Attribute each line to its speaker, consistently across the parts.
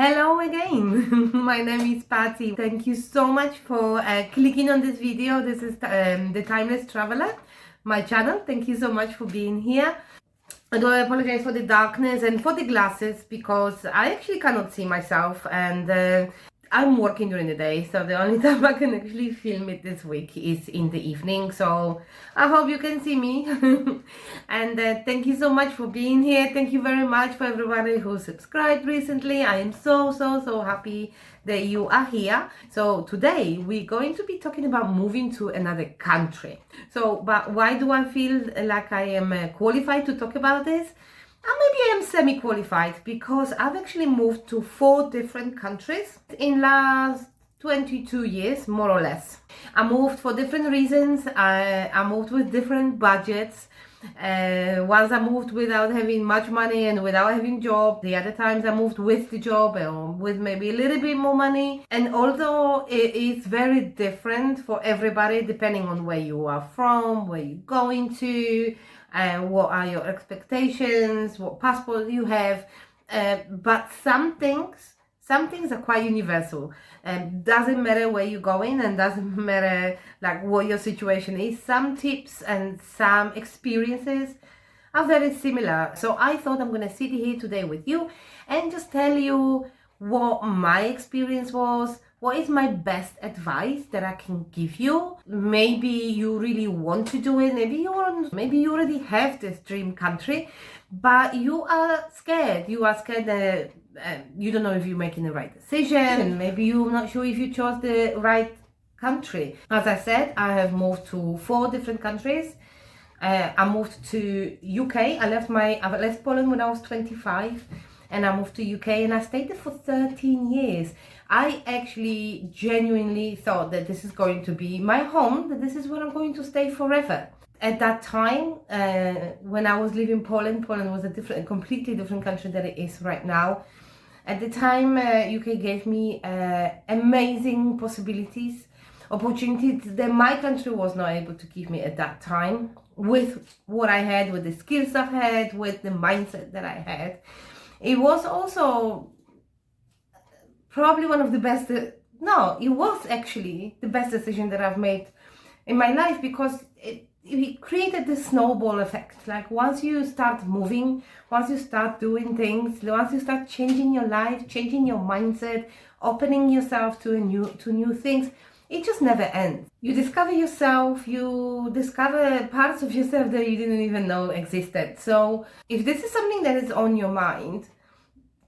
Speaker 1: Hello again. My name is Pati. Thank you so much for clicking on this video. This is the Timeless Traveler, my channel. Thank you so much for being here. I do apologize for the darkness and for the glasses because I actually cannot see myself, and I'm working during the day, so the only time I can actually film it this week is in the evening. So I hope you can see me. And thank you so much for being here. Thank you very much for everybody who subscribed recently. I am so happy that you are here. So today we're going to be talking about moving to another country. But why do I feel like I am qualified to talk about this? Maybe I'm semi-qualified because I've actually moved to 4 different countries in last 22 years, more or less. I moved for different reasons. I moved with different budgets. Once I moved without having much money and without having job. The other times I moved with the job or with maybe a little bit more money. And although it is very different for everybody depending on where you are from, where you're going to, what are your expectations, what passport you have, but some things are quite universal. Doesn't matter where you're going and doesn't matter like what your situation is. Some tips and some experiences are very similar. So I thought I'm going to sit here today with you and just tell you what my experience was, what is my best advice that I can give you. Maybe you really want to do it, maybe you already have this dream country, but you are scared. You are scared that you don't know if you're making the right decision, and maybe you're not sure if you chose the right country. As I said, I have moved to 4 different countries. I moved to UK. I left Poland when I was 25. And I moved to UK and I stayed there for 13 years. I actually genuinely thought that this is going to be my home, that this is where I'm going to stay forever. At that time, when I was living in Poland was a completely different country than it is right now. At the time, UK gave me amazing opportunities that my country was not able to give me at that time, with what I had, with the skills I've had, with the mindset that I had. It was also probably one of the best, it was actually the best decision that I've made in my life, because it created this snowball effect. Like once you start moving, once you start doing things, once you start changing your life, changing your mindset, opening yourself to new things, it just never ends. You discover yourself, you discover parts of yourself that you didn't even know existed. So if this is something that is on your mind,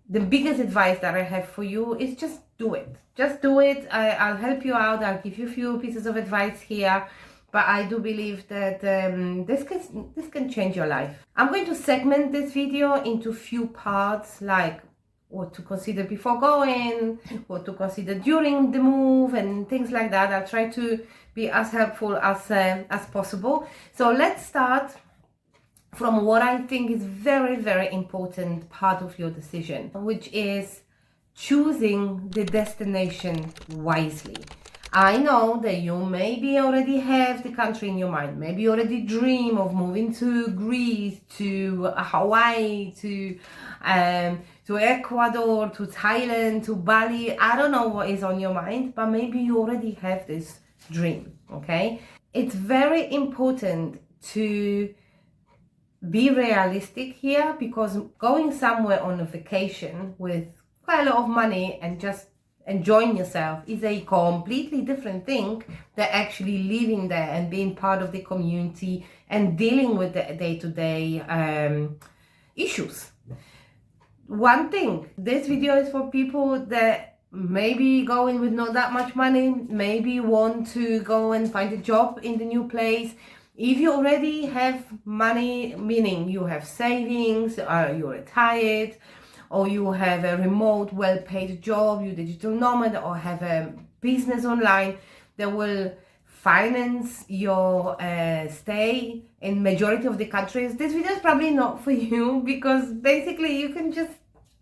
Speaker 1: the biggest advice that I have for you is just do it. Just do it. I'll help you out. I'll give you a few pieces of advice here. But I do believe that this can change your life. I'm going to segment this video into few parts, like what to consider before going, what to consider during the move, and things like that. I'll try to be as helpful as possible. So let's start from what I think is very important part of your decision, which is choosing the destination wisely. I know that you maybe already have the country in your mind. Maybe you already dream of moving to Greece, to Hawaii, to Ecuador, to Thailand, to Bali. I don't know what is on your mind, but maybe you already have this dream, okay? It's very important to be realistic here, because going somewhere on a vacation with quite a lot of money and just enjoying yourself is a completely different thing than actually living there and being part of the community and dealing with the day-to-day issues. One thing, this video is for people that maybe going with not that much money, maybe want to go and find a job in the new place. If you already have money, meaning you have savings, you're retired, or you have a remote, well-paid job, you're digital nomad, or have a business online that will finance your stay in majority of the countries, this video is probably not for you, because basically you can just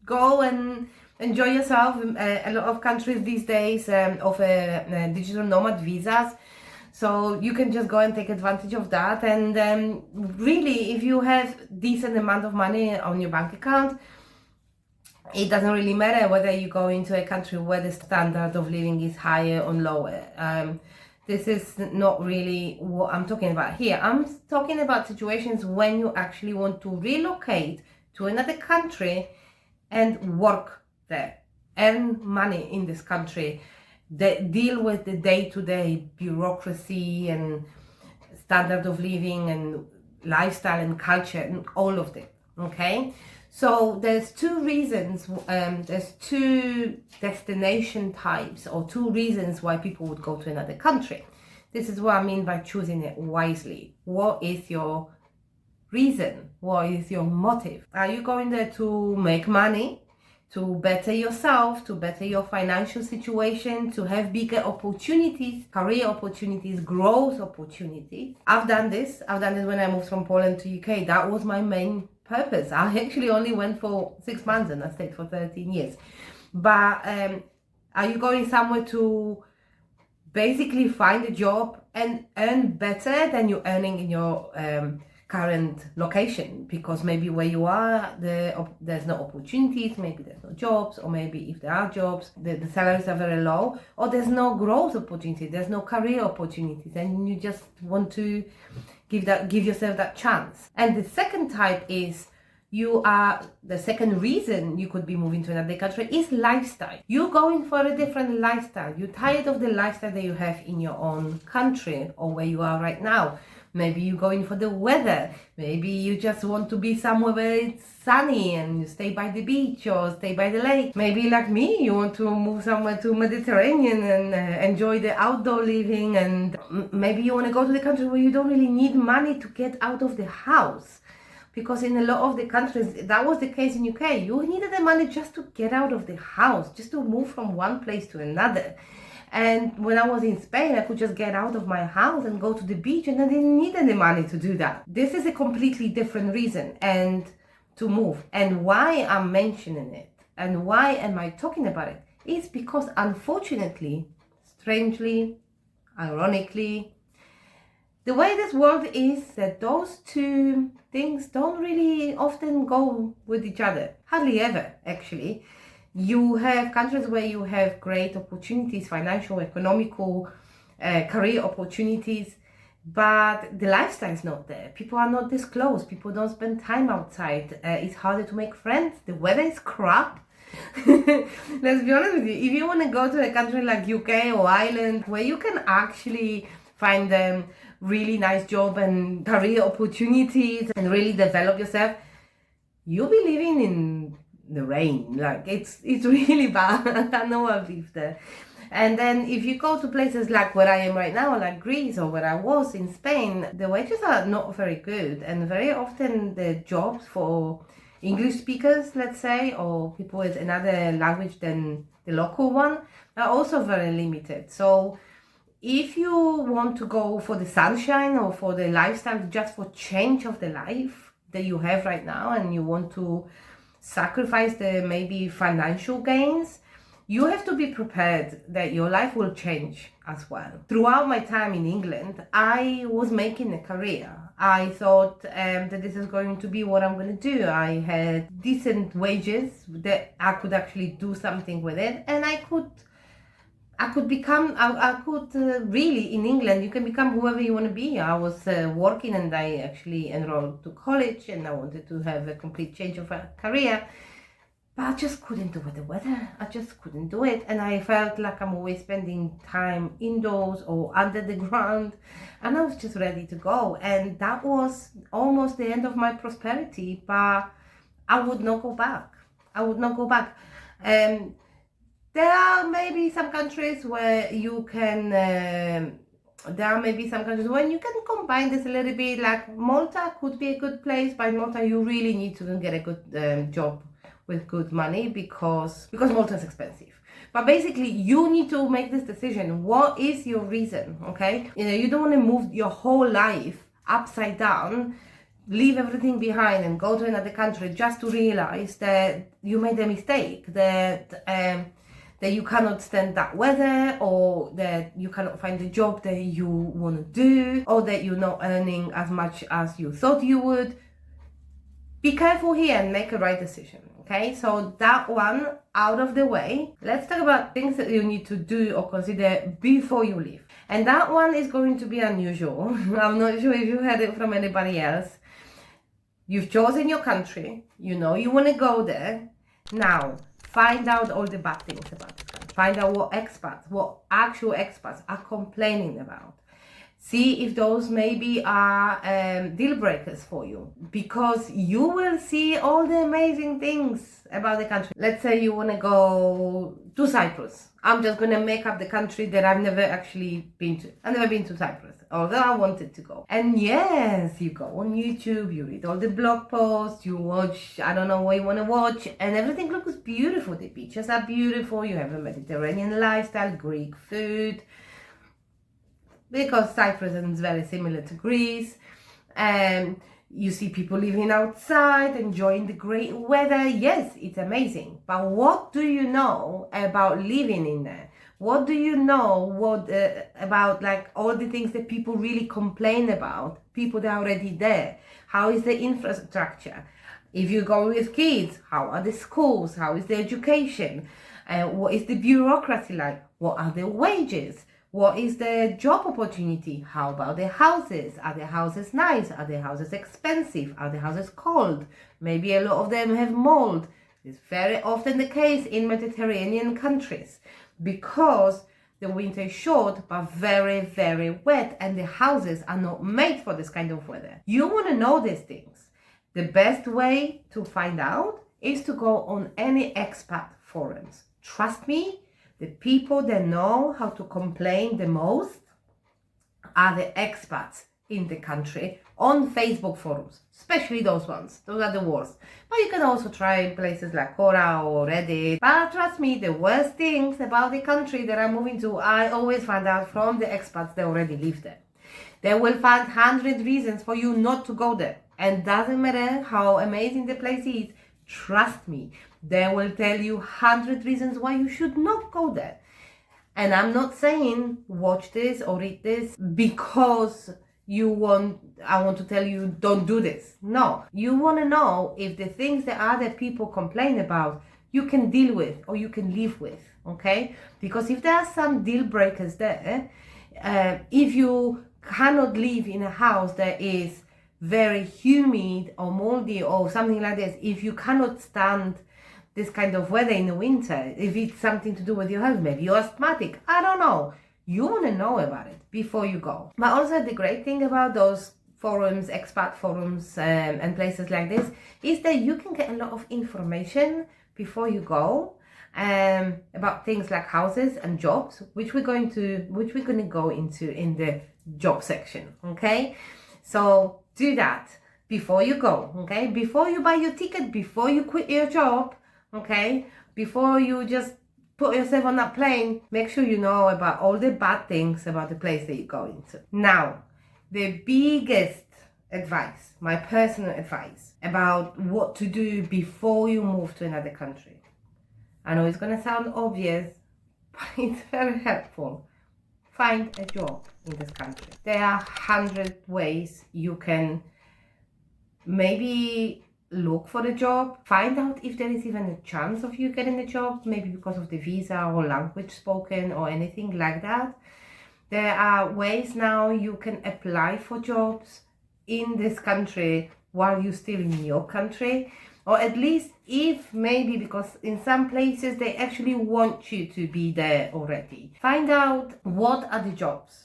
Speaker 1: go and enjoy yourself. A lot of countries these days offer digital nomad visas. So you can just go and take advantage of that. And really, if you have decent amount of money on your bank account, it doesn't really matter whether you go into a country where the standard of living is higher or lower. This is not really what I'm talking about here. I'm talking about situations when you actually want to relocate to another country and work there, earn money in this country, deal with the day-to-day bureaucracy and standard of living and lifestyle and culture and all of it. Okay, so there's two reasons, there's two destination types or two reasons why people would go to another country. This is what I mean by choosing it wisely. What is your reason? What is your motive? Are you going there to make money, to better yourself, to better your financial situation, to have bigger opportunities, career opportunities, growth opportunities? I've done this when I moved from Poland to UK. That was my main purpose. I actually only went for 6 months and I stayed for 13 years. But are you going somewhere to basically find a job and earn better than you're earning in your current location? Because maybe where you are, there's no opportunities, maybe there's no jobs, or maybe if there are jobs, the salaries are very low, or there's no growth opportunity, there's no career opportunities, and you just want to give yourself that chance. And the second type is the second reason you could be moving to another country is lifestyle. You're going for a different lifestyle. You're tired of the lifestyle that you have in your own country or where you are right now. Maybe you're going for the weather. Maybe you just want to be somewhere where it's sunny and you stay by the beach or stay by the lake. Maybe like me, you want to move somewhere to Mediterranean and enjoy the outdoor living. And maybe you want to go to the country where you don't really need money to get out of the house. Because in a lot of the countries, that was the case in UK. You needed the money just to get out of the house, just to move from one place to another. And when I was in Spain, I could just get out of my house and go to the beach, and I didn't need any money to do that. This is a completely different reason and to move. And why I'm mentioning it and why am I talking about it is because unfortunately, strangely, ironically, the way this world is that those two things don't really often go with each other. Hardly ever, actually. You have countries where you have great opportunities, financial, economical, career opportunities, but the lifestyle is not there. People are not this close. People don't spend time outside. It's harder to make friends. The weather is crap. Let's be honest with you. If you want to go to a country like UK or Ireland, where you can actually find a really nice job and career opportunities and really develop yourself, you'll be living in the rain. Like it's really bad. I know I've lived there. And then if you go to places like where I am right now, like Greece or where I was in Spain, the wages are not very good, and very often the jobs for English speakers, let's say, or people with another language than the local one, are also very limited. So if you want to go for the sunshine or for the lifestyle, just for change of the life that you have right now, and you want to sacrifice the maybe financial gains, you have to be prepared that your life will change as well. Throughout my time in England, I was making a career. I thought that this is going to be what I'm going to do. I had decent wages that I could actually do something with it, and I could really, in England, you can become whoever you want to be. I was working, and I actually enrolled to college, and I wanted to have a complete change of a career, but I just couldn't do with the weather. I just couldn't do it, and I felt like I'm always spending time indoors or under the ground, and I was just ready to go. And that was almost the end of my prosperity, but I would not go back. I would not go back. There are maybe some countries where you can, combine this a little bit. Like Malta could be a good place, but in Malta you really need to get a good job with good money because Malta is expensive. But basically you need to make this decision. What is your reason, okay? You don't want to move your whole life upside down, leave everything behind and go to another country just to realize that you made a mistake, that you cannot stand that weather, or that you cannot find the job that you want to do, or that you're not earning as much as you thought you would. be careful here and make a right decision. Okay, so that one out of the way. Let's talk about things that you need to do or consider before you leave. And that one is going to be unusual. I'm not sure if you heard it from anybody else. You've chosen your country, you know you want to go there. Now, find out all the bad things about the country. Find out what actual expats are complaining about. See if those maybe are deal breakers for you, because you will see all the amazing things about the country. Let's say you want to go to Cyprus. I'm just going to make up the country that I've never actually been to. I've never been to Cyprus, although I wanted to go. And yes, you go on YouTube, you read all the blog posts, you watch, I don't know what you want to watch, and everything looks beautiful. The beaches are beautiful, you have a Mediterranean lifestyle, Greek food, because Cyprus is very similar to Greece. You see people living outside, enjoying the great weather. Yes, it's amazing. But what do you know about living in there? What do you know about like all the things that people really complain about? People that are already there. How is the infrastructure? If you go with kids, how are the schools? How is the education? What is the bureaucracy like? What are the wages? What is the job opportunity? How about the houses? Are the houses nice? Are the houses expensive? Are the houses cold? Maybe a lot of them have mold. It's very often the case in Mediterranean countries because the winter is short but very, very wet, and the houses are not made for this kind of weather. You want to know these things. The best way to find out is to go on any expat forums. Trust me, the people that know how to complain the most are the expats in the country on Facebook forums, especially those ones. Those are the worst. But you can also try places like Quora or Reddit. But trust me, the worst things about the country that I'm moving to, I always find out from the expats that already live there. They will find 100 reasons for you not to go there. And doesn't matter how amazing the place is, trust me, they will tell you 100 reasons why you should not go there. And I'm not saying watch this or read this because I want to tell you don't do this. No, you want to know if the things that other people complain about you can deal with or you can live with, okay? Because if there are some deal breakers there, if you cannot live in a house that is very humid or moldy or something like this, if you cannot stand this kind of weather in the winter, if it's something to do with your health, maybe you're asthmatic, I don't know, you want to know about it before you go. But also the great thing about those forums, expat forums and places like this, is that you can get a lot of information before you go about things like houses and jobs, which we're going to go into in the job section. Okay, so do that before you go. Okay, before you buy your ticket, before you quit your job. Okay, before you just put yourself on that plane, make sure you know about all the bad things about the place that you're going to. Now, the biggest advice, my personal advice about what to do before you move to another country. I know it's going to sound obvious, but it's very helpful. Find a job in this country. There are 100 ways you can maybe look for a job, find out if there is even a chance of you getting a job, maybe because of the visa or language spoken or anything like that. There are ways now you can apply for jobs in this country while you're still in your country, or at least if maybe, because in some places they actually want you to be there already. Find out what are the jobs,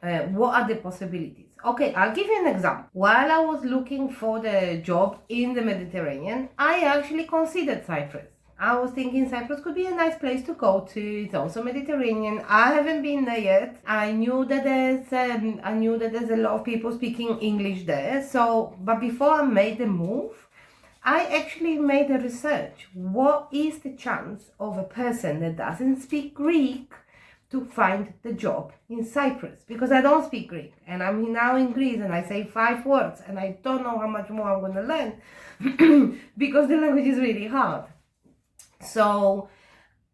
Speaker 1: what are the possibilities. Okay, I'll give you an example. While I was looking for the job in the Mediterranean, I actually considered Cyprus. I was thinking Cyprus could be a nice place to go to. It's also Mediterranean. I haven't been there yet. I knew that there's a lot of people speaking English there. So, but before I made the move, I actually made a research. What is the chance of a person that doesn't speak Greek to find the job in Cyprus? Because I don't speak Greek and I'm now in Greece and I say 5 words and I don't know how much more I'm going to learn because the language is really hard. So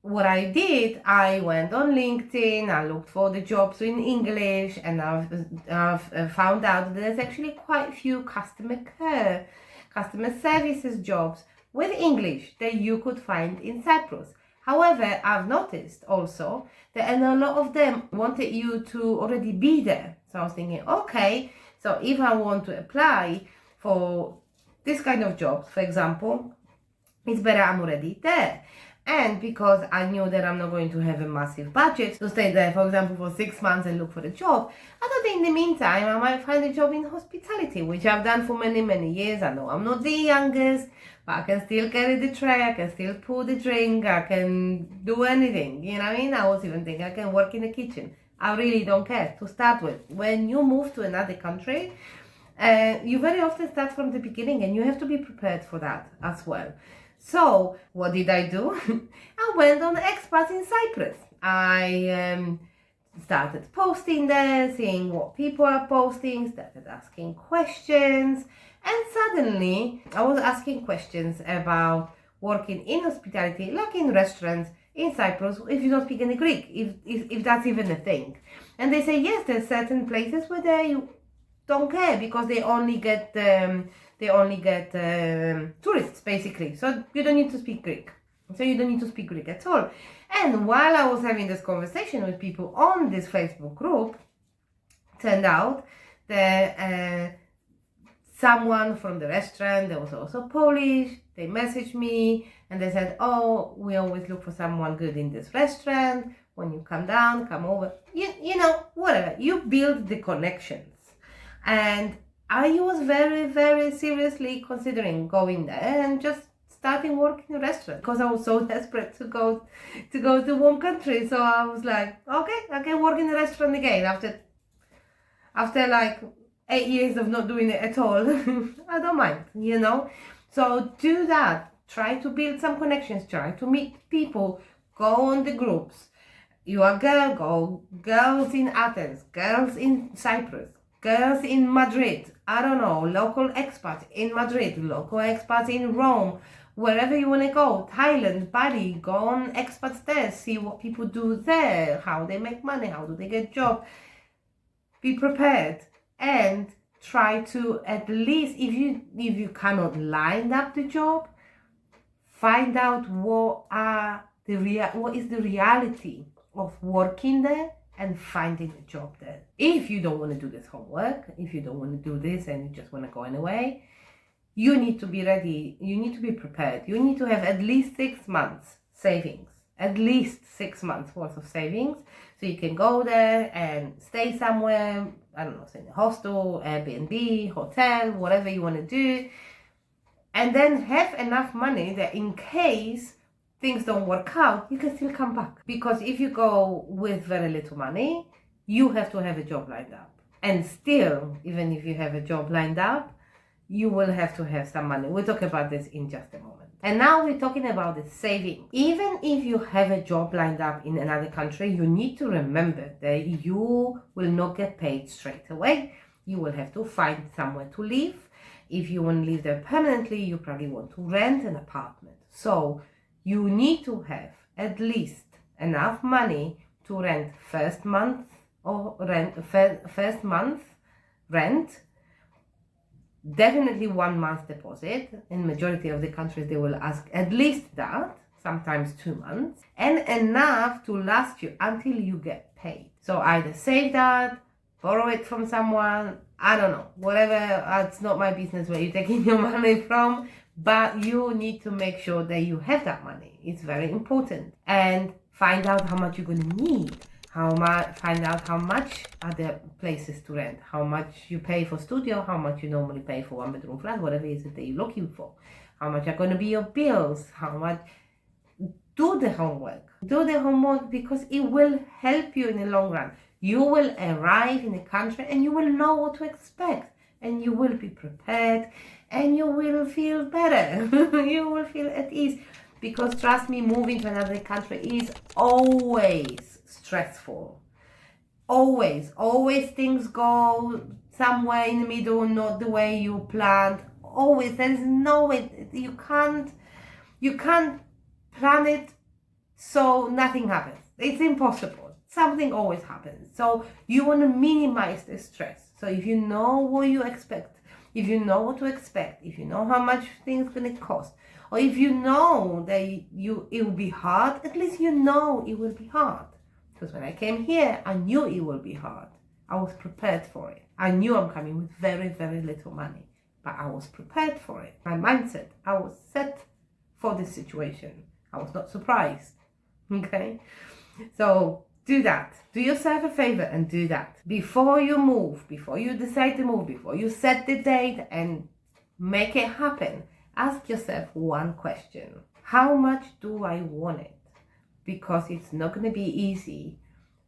Speaker 1: what I did, I went on LinkedIn, I looked for the jobs in English, and I've found out that there's actually quite a few customer care customer services jobs with English that you could find in Cyprus. However, I've noticed also that a lot of them wanted you to already be there. So I was thinking, okay, so if I want to apply for this kind of jobs, for example, it's better I'm already there. And because I knew that I'm not going to have a massive budget to stay there, for example, for 6 months and look for a job, I thought that in the meantime I might find a job in hospitality, which I've done for many, many years. I know I'm not the youngest, but I can still carry the tray, I can still pour the drink, I can do anything, you know what I mean? I was even thinking I can work in the kitchen. I really don't care to start with. When you move to another country, you very often start from the beginning, and you have to be prepared for that as well. So what did I do? I went on expat in Cyprus. I started posting there, seeing what people are posting, started asking questions, and suddenly I was asking questions about working in hospitality, like in restaurants in Cyprus, if you don't speak any Greek, if that's even a thing. And they say, yes, there's certain places where they don't care because they only get tourists, basically. So you don't need to speak Greek. So you don't need to speak Greek at all. And while I was having this conversation with people on this Facebook group, turned out that someone from the restaurant, they was also Polish, they messaged me and they said, oh, we always look for someone good in this restaurant. When you come down, come over. You know, whatever. You build the connections. And I was very, very seriously considering going there and just starting working in a restaurant because I was so desperate to go to warm country. So I was like, okay, I can work in a restaurant again after like 8 years of not doing it at all. I don't mind, you know. So do that. Try to build some connections. Try to meet people. Go on the groups. You are a girl, go girls in Athens, girls in Cyprus, girls in Madrid, I don't know, local expats in Madrid, local expats in Rome, wherever you want to go, Thailand, Bali, go on expats there, see what people do there, how they make money, how do they get jobs. Be prepared and try to, at least if you cannot line up the job, find out what is the reality of working there and finding a job there. If you don't want to do this homework, if you don't want to do this and you just want to go anyway, you need to be ready, you need to be prepared. You need to have at least 6 months savings, at least 6 months worth of savings, so you can go there and stay somewhere, I don't know, stay in a hostel, Airbnb, hotel, whatever you want to do, and then have enough money that in case things don't work out, you can still come back. Because if you go with very little money, you have to have a job lined up. And still, even if you have a job lined up, you will have to have some money. We'll talk about this in just a moment. And now we're talking about the saving. Even if you have a job lined up in another country, you need to remember that you will not get paid straight away. You will have to find somewhere to live. If you want to live there permanently, you probably want to rent an apartment. So you need to have at least enough money to rent first month rent, definitely 1 month deposit. In majority of the countries they will ask at least that, sometimes 2 months, and enough to last you until you get paid. So either save that, borrow it from someone, I don't know, whatever. It's not my business where you're taking your money from, but you need to make sure that you have that money. It's very important. And find out how much you're going to need. Find out how much are there places to rent, how much you pay for studio, how much you normally pay for 1-bedroom flat, whatever it is that you're looking for, how much are going to be your bills, how much. Do the homework because it will help you in the long run. You will arrive in a country and you will know what to expect, and you will be prepared, and you will feel better. You will feel at ease, because trust me, moving to another country is always stressful. Always things go somewhere in the middle, not the way you planned. Always, there is no way, you can't plan it so nothing happens. It's impossible. Something always happens. So you want to minimize the stress. So if you know what you expect, if you know what to expect, if you know how much things going to cost, or if you know that it will be hard, at least you know it will be hard. Because when I came here, I knew it will be hard. I was prepared for it. I knew I'm coming with very, very little money, but I was prepared for it. My mindset, I was set for this situation. I was not surprised. Okay? So do that. Do yourself a favor and do that. Before you move, before you decide to move, before you set the date and make it happen, ask yourself one question. How much do I want it? Because it's not going to be easy.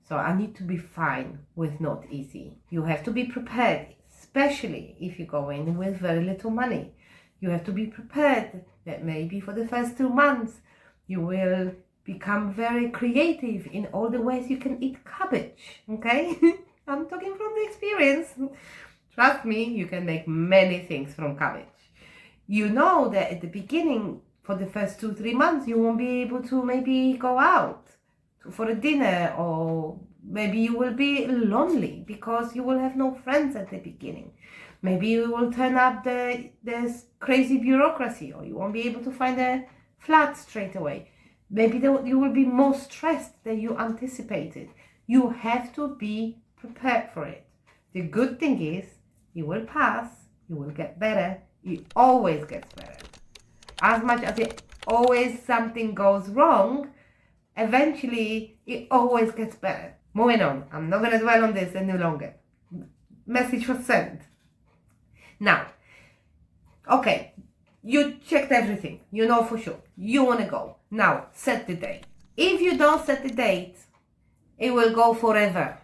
Speaker 1: So I need to be fine with not easy. You have to be prepared, especially if you go in with very little money. You have to be prepared that maybe for the first 2 months, you will become very creative in all the ways you can eat cabbage, okay? I'm talking from the experience. Trust me, you can make many things from cabbage. You know that at the beginning, for the first 2-3 months, you won't be able to maybe go out for a dinner, or maybe you will be lonely because you will have no friends at the beginning. Maybe you will turn up there's crazy bureaucracy, or you won't be able to find a flat straight away. Maybe you will be more stressed than you anticipated. You have to be prepared for it. The good thing is, it will pass, you will get better, it always gets better. As much as it always something goes wrong, eventually it always gets better. Moving on, I'm not going to dwell on this any longer. Message was sent. Now, okay, you checked everything, you know for sure, you want to go. Now, set the date. If you don't set the date, it will go forever.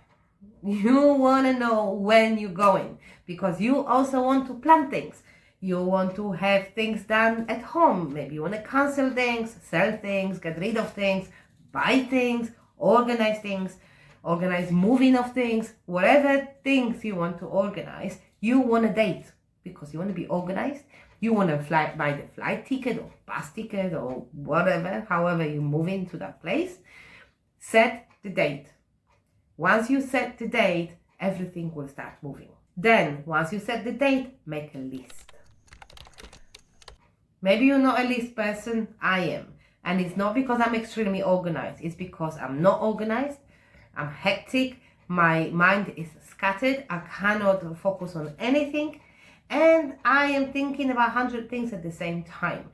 Speaker 1: You want to know when you're going, because you also want to plan things. You want to have things done at home. Maybe you want to cancel things, sell things, get rid of things, buy things, organize moving of things, whatever things you want to organize, you want a date because you want to be organized. You want to buy the flight ticket or bus ticket or whatever, however you move into that place. Set the date. Once you set the date, everything will start moving. Then, once you set the date, make a list. Maybe you're not a list person, I am. And it's not because I'm extremely organized, it's because I'm not organized, I'm hectic, my mind is scattered, I cannot focus on anything, and I am thinking about 100 things at the same time.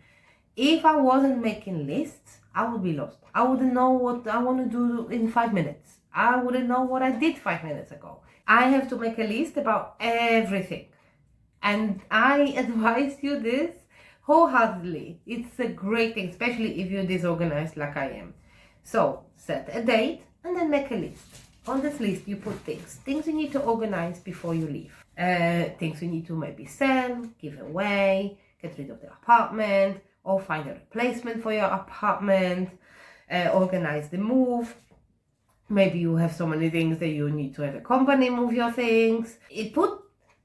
Speaker 1: If I wasn't making lists, I would be lost. I wouldn't know what I want to do in 5 minutes. I wouldn't know what I did 5 minutes ago. I have to make a list about everything. And I advise you this wholeheartedly. It's a great thing, especially if you're disorganized like I am. So set a date and then make a list. On this list, you put things you need to organize before you leave. Things you need to maybe sell, give away, get rid of the apartment, or find a replacement for your apartment, organize the move. Maybe you have so many things that you need to have a company move your things. Put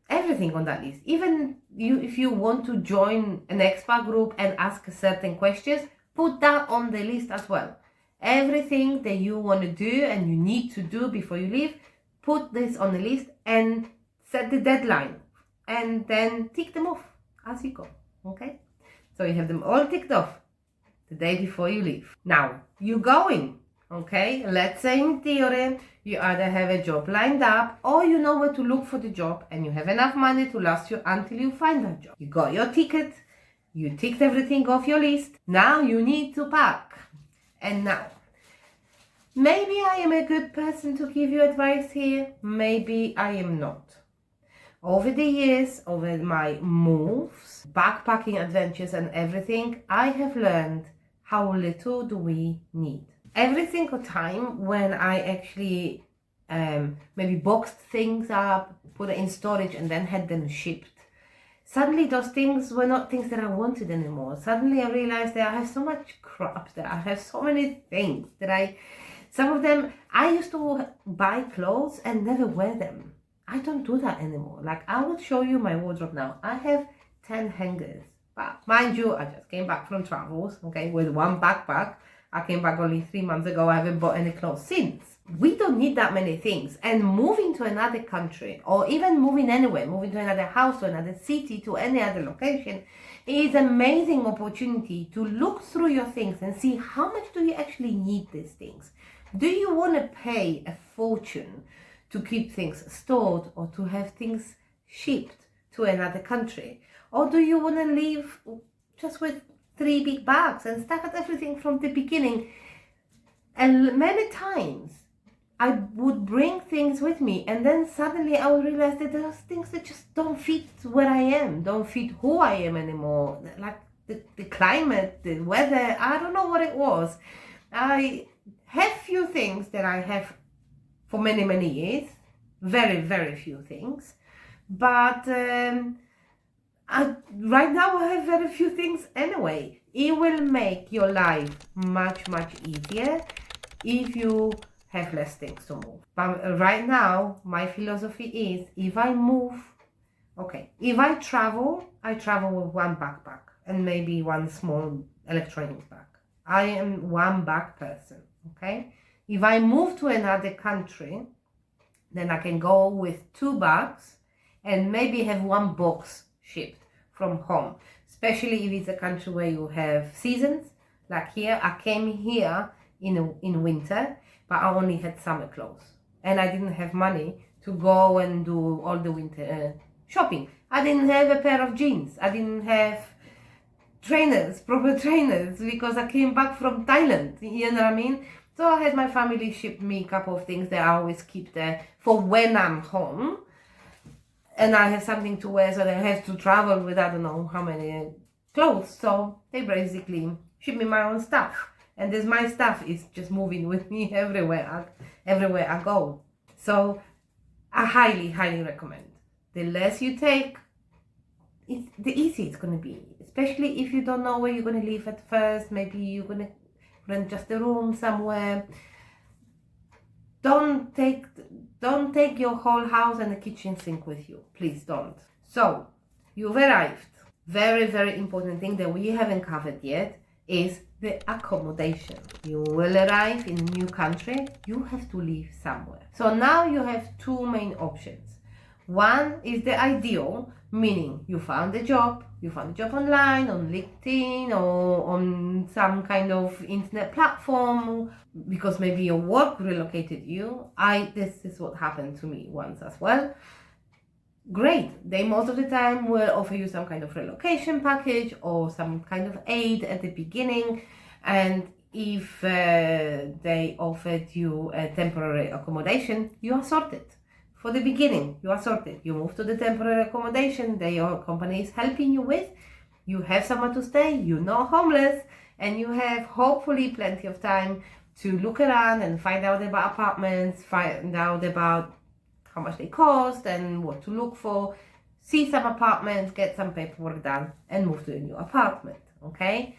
Speaker 1: everything on that list. Even if you want to join an expat group and ask certain questions, put that on the list as well. Everything that you want to do and you need to do before you leave, put this on the list and set the deadline. And then tick them off as you go. Okay? So you have them all ticked off the day before you leave. Now, you're going. Okay? Let's say in theory, you either have a job lined up or you know where to look for the job and you have enough money to last you until you find that job. You got your ticket. You ticked everything off your list. Now you need to pack. And now, maybe I am a good person to give you advice here. Maybe I am not. Over the years, over my moves, backpacking adventures and everything, I have learned how little do we need. Every single time when I actually maybe boxed things up, put it in storage and then had them shipped, suddenly those things were not things that I wanted anymore. Suddenly I realized that I have so much crap, that I have so many things that some of them, I used to buy clothes and never wear them. I don't do that anymore. Like, I will show you my wardrobe now. I have 10 hangers. But mind you, I just came back from travels, okay, with one backpack. I came back only 3 months ago. I haven't bought any clothes since. we don't need that many things. And moving to another country, or even moving anywhere, moving to another house, to another city, to any other location, is an amazing opportunity to look through your things and see how much do you actually need these things. Do you want to pay a fortune to keep things stored or to have things shipped to another country? Or do you want to live just with 3 big bags and start at everything from the beginning? And many times I would bring things with me, and then suddenly I would realize that there are things that just don't fit where I am, don't fit who I am anymore. Like the climate, the weather, I don't know what it was. I have few things that I have for many, many years, very, very few things. But right now I have very few things anyway. It will make your life much, much easier if you have less things to move. But right now, my philosophy is, if I travel, I travel with one backpack and maybe one small electronics bag. I am one bag person, okay? If I move to another country, then I can go with 2 bags and maybe have 1 box shipped from home, especially if it's a country where you have seasons. Like here, I came here in winter, but I only had summer clothes and I didn't have money to go and do all the winter shopping. I didn't have a pair of jeans. I didn't have proper trainers, because I came back from Thailand, you know what I mean? So I had my family ship me a couple of things that I always keep there for when I'm home, and I have something to wear, so that I have to travel with I don't know how many clothes. So they basically ship me my own stuff. And this my stuff is just moving with me everywhere I go. So I highly, highly recommend. The less you take, the easier it's going to be. Especially if you don't know where you're going to live at first. Maybe you're going to rent just a room somewhere. Don't take your whole house and the kitchen sink with you. Please don't. So you've arrived. Very, very important thing that we haven't covered yet is the accommodation. You will arrive in a new country, you have to live somewhere. So now you have 2 main options. One is the ideal, meaning you found a job online, on LinkedIn or on some kind of internet platform, because maybe your work relocated you. This is what happened to me once as well. Great. They most of the time will offer you some kind of relocation package or some kind of aid at the beginning. And if they offered you a temporary accommodation, you are sorted. For the beginning, you are sorted. You move to the temporary accommodation that your company is helping you with. You have somewhere to stay. You're not homeless. And you have hopefully plenty of time to look around and find out about apartments, find out about how much they cost and what to look for, see some apartments, get some paperwork done, and move to a new apartment, okay?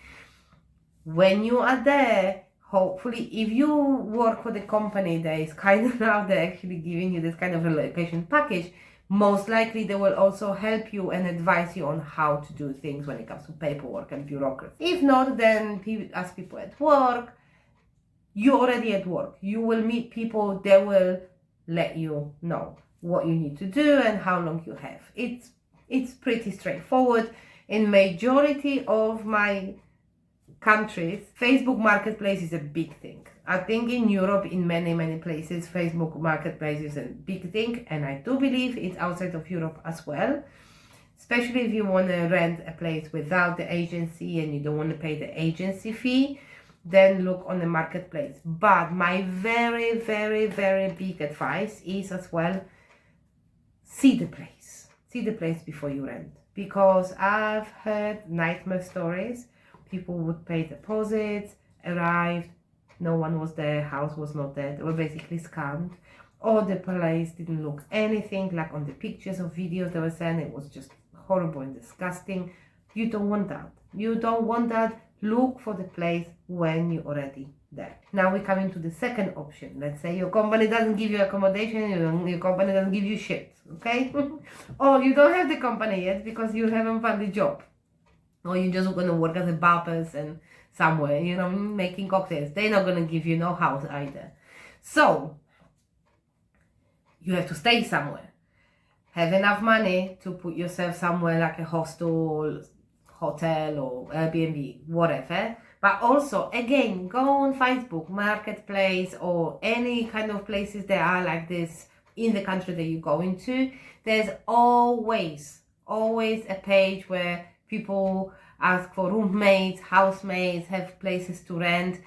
Speaker 1: When you are there, hopefully, if you work for the company that is kind of now they're actually giving you this kind of relocation package, most likely they will also help you and advise you on how to do things when it comes to paperwork and bureaucracy. If not, then ask people at work. You're already at work. You will meet people, they will let you know what you need to do and how long you have. It's pretty straightforward. In majority of my countries, Facebook Marketplace is a big thing. I think in Europe, in many places, Facebook Marketplace is a big thing, and I do believe it's outside of Europe as well. Especially if you want to rent a place without the agency and you don't want to pay the agency fee, then look on the marketplace. But my very, very, very big advice is as well, see the place. See the place before you rent. Because I've heard nightmare stories. People would pay deposits, arrived, no one was there, house was not there, they were basically scammed. Or the place didn't look anything like on the pictures or videos they were saying. It was just horrible and disgusting. You don't want that. You don't want that. Look for the place when you're already there. Now we come into the second option. Let's say your company doesn't give you accommodation, your company doesn't give you shit, okay? Or you don't have the company yet because you haven't found a job. Or you're just going to work as a bar person somewhere, making cocktails. They're not going to give you no house either. So you have to stay somewhere. Have enough money to put yourself somewhere like a hostel, hotel, or Airbnb, whatever. But also, again, go on Facebook, Marketplace, or any kind of places that are like this in the country that you go into. There's always a page where people ask for roommates, housemates, have places to rent.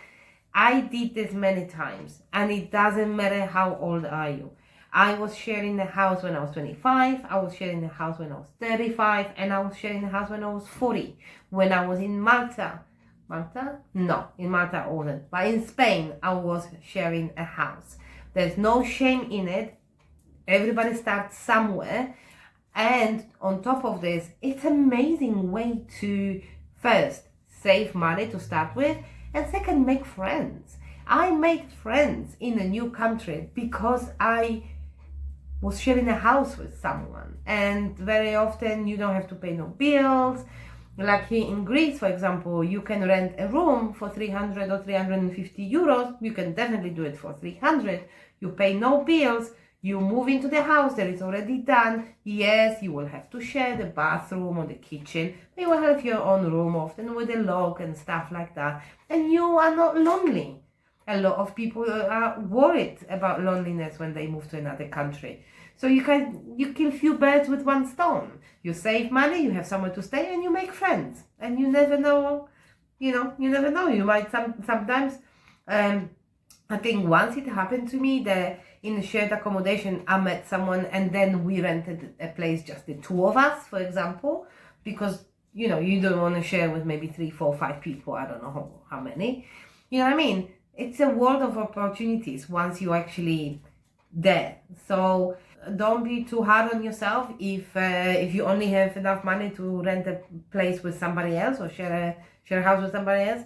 Speaker 1: I did this many times, and it doesn't matter how old are you. I was sharing the house when I was 25, I was sharing the house when I was 35, and I was sharing the house when I was 40. When I was in Malta, No, in Malta I wasn't, but in Spain I was sharing a house. There's no shame in it. Everybody starts somewhere, and on top of this, it's an amazing way to first save money to start with, and second, make friends. I made friends in a new country because I was sharing a house with someone, and very often you don't have to pay no bills. Like here in Greece, for example, you can rent a room for 300 or 350 euros. You can definitely do it for 300. You pay no bills. You move into the house that is already done. Yes, you will have to share the bathroom or the kitchen, but you will have your own room, often with a lock and stuff like that. And you are not lonely. A lot of people are worried about loneliness when they move to another country. So you kill few birds with one stone. You save money, you have somewhere to stay, and you make friends. And you never know, you never know. You might sometimes. I think once it happened to me that in a shared accommodation, I met someone, and then we rented a place, just the two of us, for example, because you don't want to share with maybe 3, 4, 5 people. I don't know how many. You know what I mean? It's a world of opportunities once you actually there. So don't be too hard on yourself if you only have enough money to rent a place with somebody else or share a house with somebody else.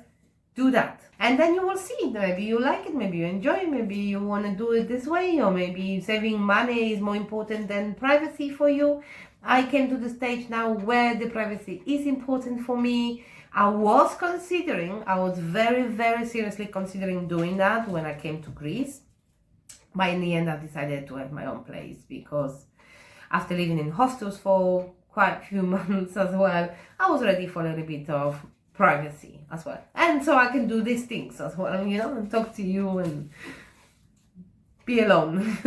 Speaker 1: Do that, and then you will see. Maybe you like it, maybe you enjoy it, maybe you want to do it this way, or maybe saving money is more important than privacy for you. I came to the stage now where the privacy is important for me. I was very, very seriously considering doing that when I came to Greece. But in the end, I decided to have my own place, because after living in hostels for quite a few months as well, I was ready for a little bit of privacy as well. And so I can do these things as well, and talk to you and be alone.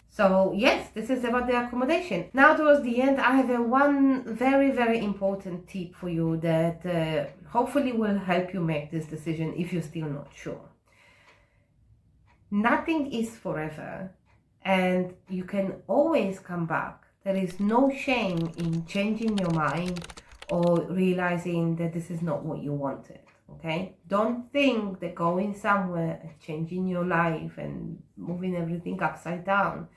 Speaker 1: So yes, this is about the accommodation. Now towards the end, I have one very, very important tip for you that hopefully will help you make this decision if you're still not sure. Nothing is forever, and you can always come back. There is no shame in changing your mind or realizing that this is not what you wanted. Okay, don't think that going somewhere and changing your life and moving everything upside down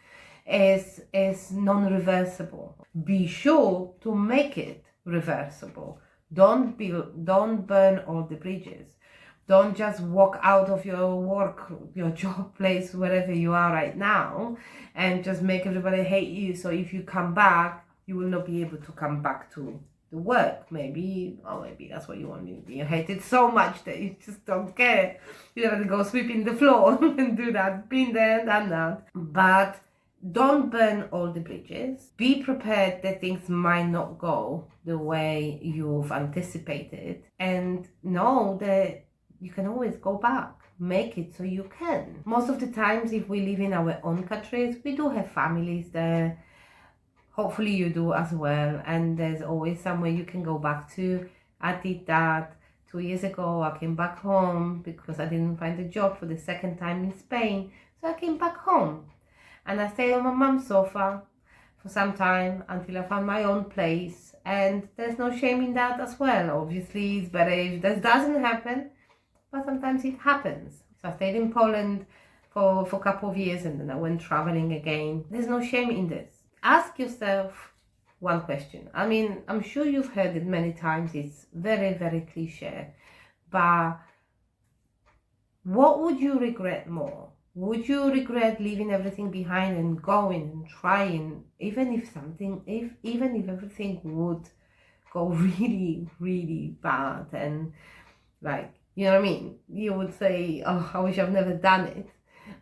Speaker 1: is non-reversible. Be sure to make it reversible. Don't burn all the bridges. Don't just walk out of your work, your job place, wherever you are right now, and just make everybody hate you. So if you come back, you will not be able to come back to the work. Maybe that's what you want. Maybe you hate it so much that you just don't care. You have to go sweeping the floor and do that. Been there, done that. But don't burn all the bridges. Be prepared that things might not go the way you've anticipated, and know that you can always go back. Make it so you can. Most of the times, if we live in our own countries, we do have families there. Hopefully you do as well, and there's always somewhere you can go back to. I did that 2 years ago. I came back home because I didn't find a job for the second time in Spain, so I came back home and I stayed on my mum's sofa for some time until I found my own place, and there's no shame in that as well. Obviously it's better if this doesn't happen, but sometimes it happens. So I stayed in Poland for a couple of years, and then I went traveling again. There's no shame in this. Ask yourself one question. I mean, I'm sure you've heard it many times. It's very, very cliche. But what would you regret more? Would you regret leaving everything behind and going and trying, even if everything would go really, really bad, and like, you know what I mean? You would say, oh, I wish I've never done it.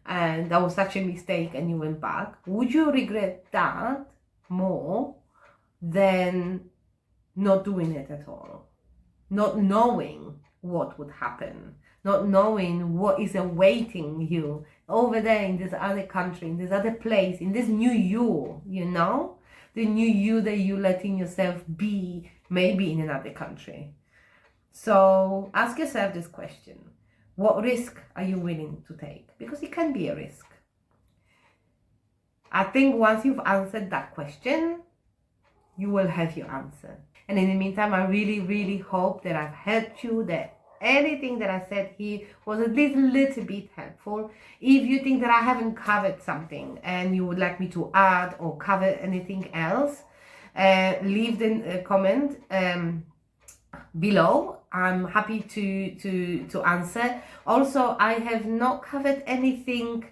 Speaker 1: and that was such a mistake and you went back, would you regret that more than not doing it at all? Not knowing what would happen, not knowing what is awaiting you over there in this other country, in this other place, in this new you, you know? The new you that you letting yourself be maybe in another country. So ask yourself this question. What risk are you willing to take? Because it can be a risk. I think once you've answered that question, you will have your answer. And in the meantime, I really, really hope that I've helped you, that anything that I said here was at least a little bit helpful. If you think that I haven't covered something and you would like me to add or cover anything else, leave the comment below. I'm happy to answer. Also, I have not covered anything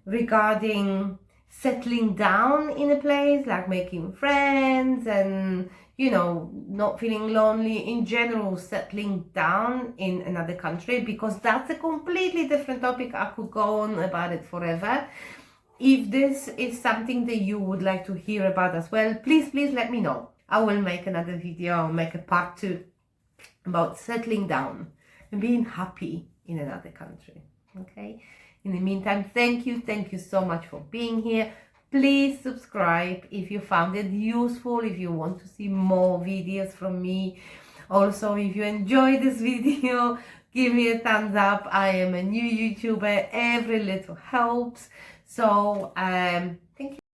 Speaker 1: regarding settling down in a place, like making friends and, you know, not feeling lonely, in general, settling down in another country, because that's a completely different topic. I could go on about it forever. If this is something that you would like to hear about as well, please let me know. I will make another video. I'll make a part 2 about settling down and being happy in another country. Okay, in the meantime, thank you so much for being here. Please subscribe if you found it useful, if you want to see more videos from me. Also, if you enjoyed this video, give me a thumbs up. I am a new YouTuber, every little helps. So thank you.